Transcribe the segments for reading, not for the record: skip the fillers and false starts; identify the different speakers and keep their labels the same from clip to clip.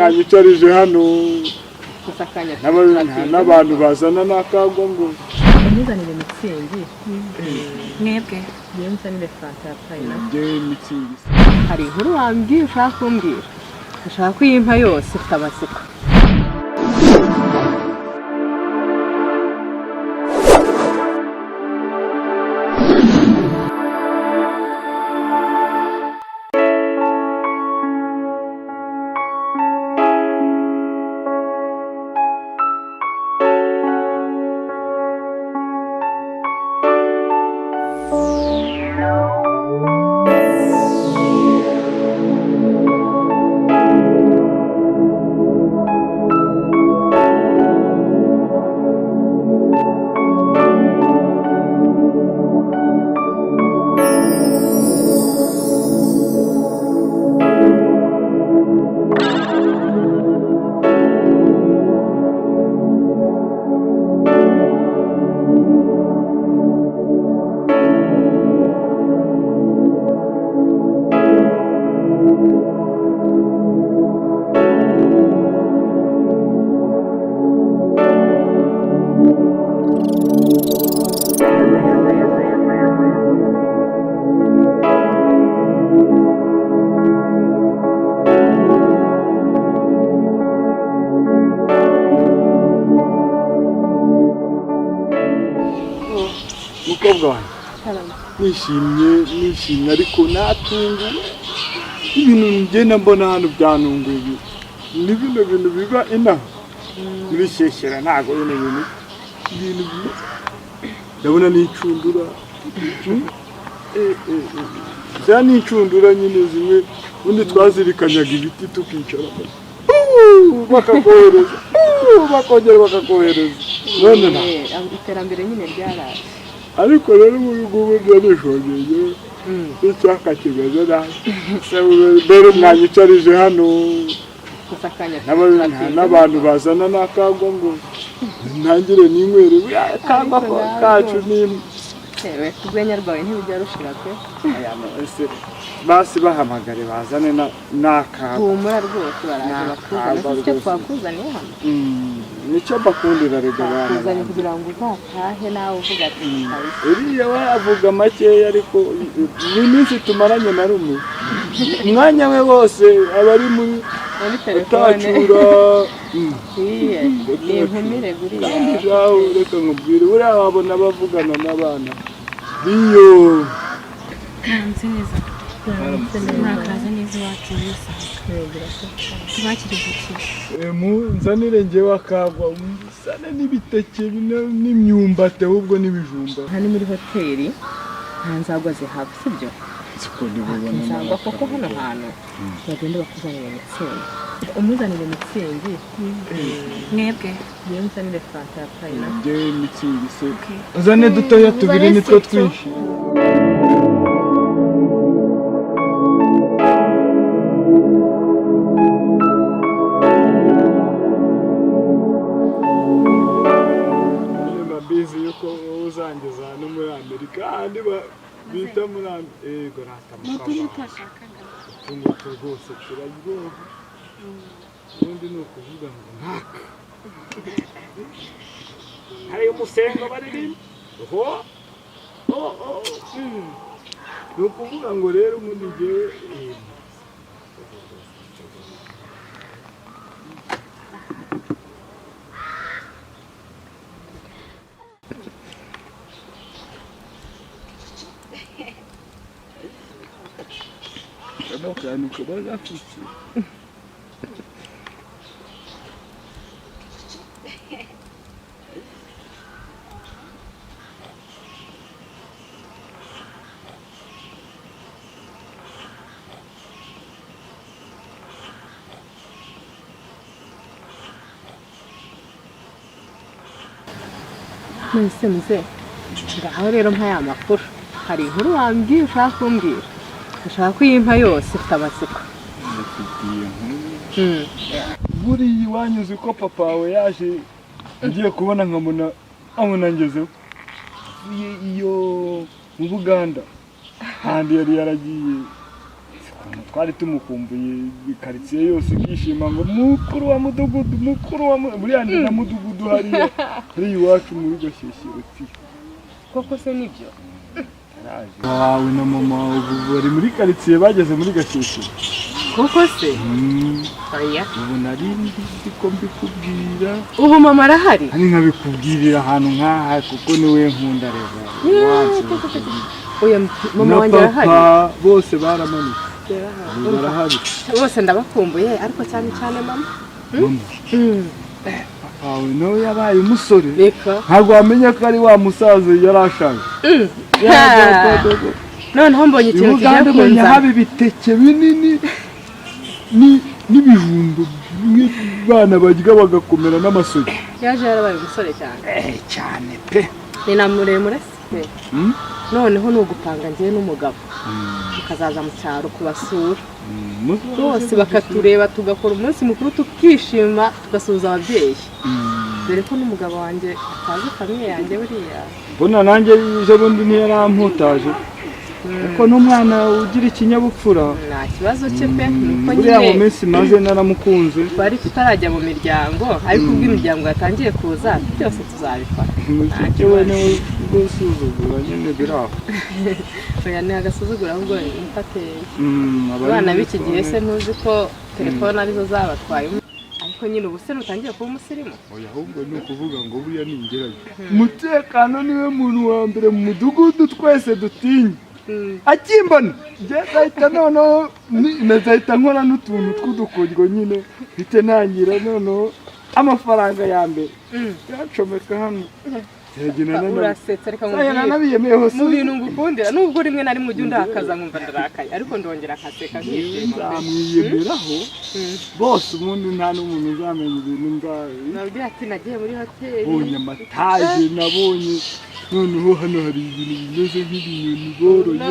Speaker 1: mwanyicarije hano n'abantu bazana n'akagwa ngo
Speaker 2: umuzanire mitsingi mwebwe niyo nzanire fanta ya pineapple
Speaker 1: mitsingi
Speaker 2: hari inkuru wambwiye ushaka kumbwira ushaka kuyimpa yose ufite amatsiko
Speaker 1: nishimye ariko natunguwe ibintu ngenda mbona hano byanunguye ni bino bintu biba inaha bishyeshyera ntago bino bintu ndabona n'icundura za n'icundura nyine zimwe undi twazirikanyaga ibiti tukicara bakakohereza bakongera bakakohereza none nta
Speaker 2: iterambere nyine ryaraje
Speaker 1: ariko rero mu bihugu by'abishogeye icyaka kimeze nabi rero mwanyicarije hano n'abantu bazana n'akagwa ngo ntangire n'inywere akagwa kacu n'imwe
Speaker 2: urwenya rwawe ntibijya rushira pe
Speaker 1: basi bahamagare bazane n'akagwa
Speaker 2: humura rwose baraje bakuzana icyo twakuzaniye hano
Speaker 1: nicyo bakundira rega bana
Speaker 2: kuzanye kugira ngo uzatahe nawe uvuga ati
Speaker 1: uriya wavuga makeya ariko n'iminsi tumaranye na rumwe umwanya we wose aba ari muri telefone inkumire guriya reka nkubwire buriya wabona bavugana n'abana iyo
Speaker 3: kanze neza nakaza neza iwacu neza tubakiriye
Speaker 1: nzanire njyewe akagwa usane n'ibiteke n'imyumbati ahubwo n'ibijumba
Speaker 2: aha ni muri hoteli nta nzagwa zihaba sibyo nzagwa koko hano hantu bagenda bakuzanira mitsingi umuzanire mitsingi
Speaker 3: mwebwe
Speaker 2: niyo nzanire fanta ya pineapple
Speaker 1: njyewe mitsingi se uzane dutoya tubiri nitwo twinshi uzangeza no muri Amerika andi bita muri ego
Speaker 3: utashakaga
Speaker 1: tungo rwose turaryoha ubundi ni ukuvuga ngo ntaka hari umusengo baririmba ni ukuvuga ngo rero ubundi njyewe kantu kaba gafite
Speaker 2: Muse ngaho rero mpa ya makuru hari inkuru wambwiye ushaka kumbwira ushaka kuyimpa yose ufite amatsiko
Speaker 1: buriya wanyuze ko papa wawe yaje ngiye kubona nkabona ngezeho iyo mu Buganda handi yari yaragiye twari tumukumbuye ikaritsiye yose ikishima ngo mukuru wa mudugudu buriya ndi na mudugudu hariya iwacu muri Gashyeshyero
Speaker 2: koko se nibyo
Speaker 1: wawe na mama ubu bari muri karitsiye bageze muri Gashyeshyero
Speaker 2: koko se oya
Speaker 1: ubu nari ndiko mbikubwira
Speaker 2: ubu mama arahari
Speaker 1: hani nkabikubwirira ahantu nkaha kuko niwe nkunda reza
Speaker 2: oya mama wanjye arahari
Speaker 1: papa bose baramanutse barahari
Speaker 2: bose ndabakumbuye ariko cyane cyane mama
Speaker 1: papa we no yabaye umusore
Speaker 2: reka
Speaker 1: ntabwo wamenya ko ari wa musaza yarashaje
Speaker 2: noneho mbonye ikintu kigiye
Speaker 1: kunza haba ibiteke binini n'ibijumbo bana barya bagakomera n'amasogi
Speaker 2: yaje yarabaye umusore cyane
Speaker 1: cyane pe
Speaker 2: ni na muremure se noneho ni ugupanga njye n'umugabo tukazaza mu cyaro kubasura bose bakatureba tugakora umunsi mukuru tukishima tugasuhuza ababyeyi dore ko n'umugabo wanjye atazi famiye yanjye buriya
Speaker 1: mbona nanjye ejo bundi ntiyaramputaje ariko n'umwana ugira ikinyabupfura
Speaker 2: nta kibazo cye pe nuko
Speaker 1: buriya mu minsi maze naramukunze
Speaker 2: bari tutarajya mu miryango ariko ubwo imiryango yatangiye kuza byose tuzabikora
Speaker 1: ntacyo we niwe usuzugura nyine biraho
Speaker 2: oya ni agasuzugura ahubwo nifateye abana b'iki gihe se ntuzi ko telefone arizo zabatwaye ariko nyine ubu se nutangiye kuba umusirimu
Speaker 1: oya ahubwo ni ukuvuga ngo buriya ningerayo umutekano niwe muntu wa mbere mu mudugudu twese dutinya akimbona ngezahita noneho nazahita nkora n'utuntu tw'udukoryo nyine bite ntangira noneho amafaranga ya mbere yacomeka hano
Speaker 2: urasetsa reka mu bintu ngukundira nubwo rimwe na rimwe ujya undakaza nkumva ndarakaye ariko ndongera akaseka nkishima
Speaker 1: nzamwiyemeraho bose ubundi nta n'umuntu uzamenya ibintu ngawe
Speaker 2: nabwira ati nagiye muri hoteli
Speaker 1: mbonye amataje nabonye noneho hano hari ibintu bimeze nk'ibinyoni boroye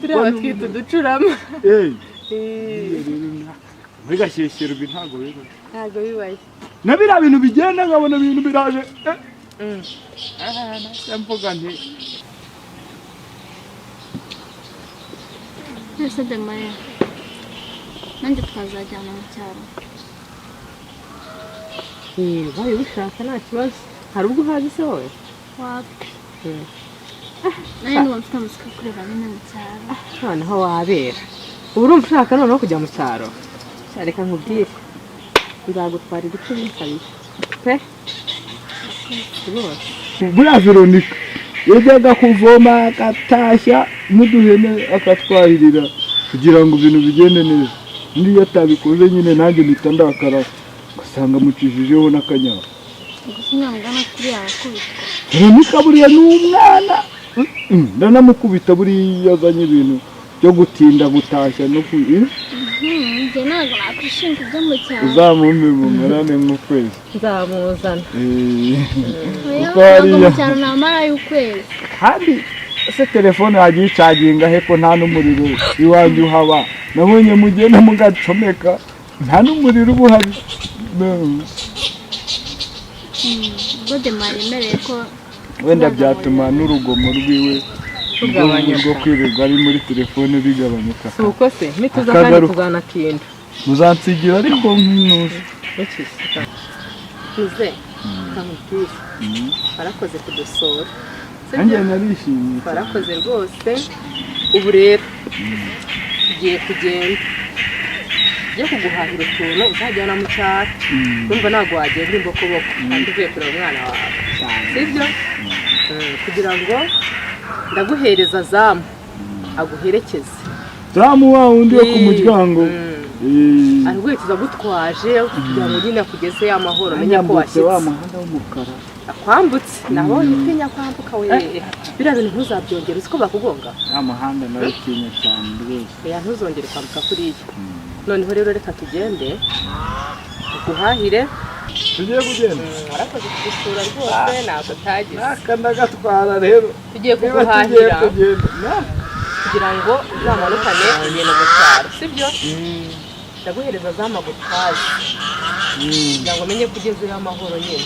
Speaker 2: turaba twita uducurama
Speaker 1: muri Gashyeshyero ibi ntabwo
Speaker 2: bibaye
Speaker 1: na biriya bintu bigenda nkabona ibintu biraje mvuga nti
Speaker 3: ese Demaya nanjye twazajyana mu cyaro
Speaker 2: bayo bishaka nta kibazo hari ubwo uhazi se wowe
Speaker 3: wapi nayo niba mfite amasiko kureba nyine mu cyaro
Speaker 2: noneho wabera ubu urumva ushaka noneho kujya mu cyaro reka nkubwire nzagutwara ibicumi kabiri pe
Speaker 1: buriya Veronica yajyaga kuvoma agatashya n'uduhene akatwahirira kugira ngo ibintu bigende neza niyo atabikoze nyine nanjye mpita ndakara ugasanga mucishijeho n'akanyama
Speaker 3: gusa nyangana kuri yakubitwa
Speaker 1: Veronica buriya ni umwana ndanamukubita buriya azanye ibintu byo gutinda gutashya no
Speaker 3: njye ntabwo nakwishimira ibyo mu cyaro
Speaker 1: uzamumpe mu marane nk'ukwezi
Speaker 2: nzamuzana
Speaker 1: kuko hariya
Speaker 3: mu cyaro namara y'ukwezi
Speaker 1: kandi ese telefone yagiye icaginga hepfo nta n'umuriro iwanjye uhaba nabonye mugenda mugacomeka nta n'umuriro uba uhari
Speaker 3: ubwo Demaya yemereye ko
Speaker 1: wenda byatuma n'urugomo rwiwe rwo kwirirwa ari muri telefone bigabanyuka
Speaker 2: si uko se nituza kandi tuzanatinda
Speaker 1: muzansigira ariko nk'intuzi
Speaker 2: tuze kamubwire barakoze kudusura
Speaker 1: nanjye narishimye
Speaker 2: barakoze rwose ubu rero tugiye kugenda ujye kuguhahira utuntu uzajyana mu cyaro urumva ntabwo wagenda imbokoboko kandi uvuye kureba umwana wawe sibyo kugira ngo ndaguhereza zamu aguherekeze
Speaker 1: zamu wa wundi wo ku muryango
Speaker 2: ariguhita agutwaje kugira ngo nyine akugeze amahoro menye ko washyitse
Speaker 1: wa muhanda w'umukara
Speaker 2: akwambutse nabonye utinya kwambuka we biriya bintu ntuzabyongere uzi ko bakugonga
Speaker 1: ya muhanda nawe utinya cyane rwose
Speaker 2: ntuzongere kwambuka kuriya noneho rero reka tugende uguhahire
Speaker 1: tugiye kugenda
Speaker 2: warakoze kudusura rwose ntabwo utagize
Speaker 1: nakandagatwara rero
Speaker 2: tugiye kuguhahira kugira ngo uzamanukane ibintu mu cyaro sibyo ndaguhereza zamagutwaje kugira ngo umenye ko ugezeho amahoro nyine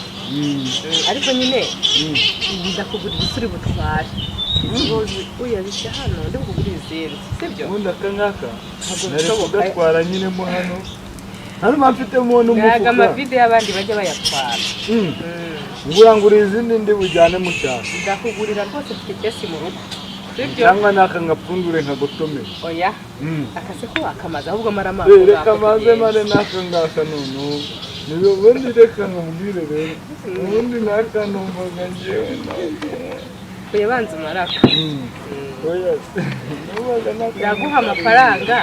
Speaker 2: ariko nyine ndakugurira isuri butware Uya bisha hano ndi kugura izero sibyo
Speaker 1: ubundi aka ngaka
Speaker 2: ntabwo
Speaker 1: nari
Speaker 2: bishoboka
Speaker 1: kugatwara nyine mo hano hano mfitemo n'umufuka
Speaker 2: ntago amavide y'abandi bajya bayatwara
Speaker 1: ngura ngura izindi ndi bujyane mu cyaro
Speaker 2: ndakugurira rwose mfite ikesi mu rugo sibyo
Speaker 1: cyangwa naka ngapfundure nkagotome
Speaker 2: oya akase ko akamaza ahubwo marama
Speaker 1: reka maze mare naka ngaka none niyo bundi reka ngubwire rero ubundi naka numvaga njyewe
Speaker 2: oya banza marako
Speaker 1: oya numvaga naka
Speaker 2: ndaguha amafaranga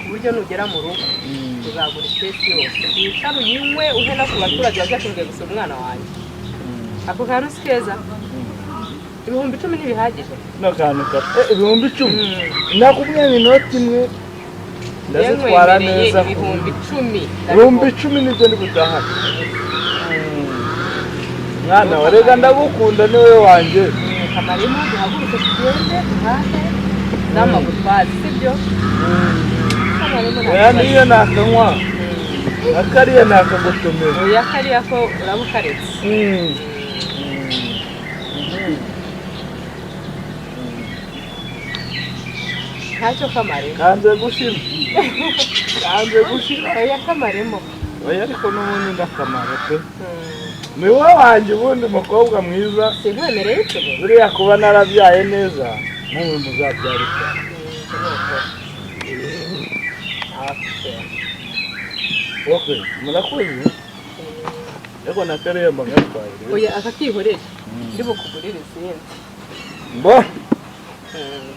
Speaker 2: ku buryo nugera mu rugo uzagura ikesi yose wicara uyinywe uhe no ku baturage bajya kumbwira gusa umwana wanjye ako kantu si keza 10,000 ntibihagije
Speaker 1: n'akantu kato 10,000 nakubwiye ni inoti imwe ndazitwara neza
Speaker 2: 10,000
Speaker 1: nibyo ndi gutahana mwana warega ndagukunda niwe wanjye
Speaker 2: kamarimo duhaguruke tugende tuhahe n'amagutwazi sibyo
Speaker 1: oya niyo nakanywa akariya nakagotomera
Speaker 2: oya kariya ko urabukaretse ntacyo kamaremo
Speaker 1: kanze gushira
Speaker 2: oya kamaremo
Speaker 1: oya ariko n'ubundi ndakamara pe ni wowe wanjye ubundi umukobwa mwiza
Speaker 2: sinkwemereye icyo
Speaker 1: buriya kuba narabyaye neza nk'ubu muzabyara cyane okay murakoze yego nakariya mbagatwaye
Speaker 2: oya akakihorera ndi bukugurire izindi
Speaker 1: mbo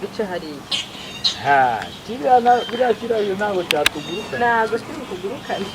Speaker 2: bice hariya
Speaker 1: biriya kiriya ntabwo cyatuguruka
Speaker 2: ntabwo kiri bukugurukane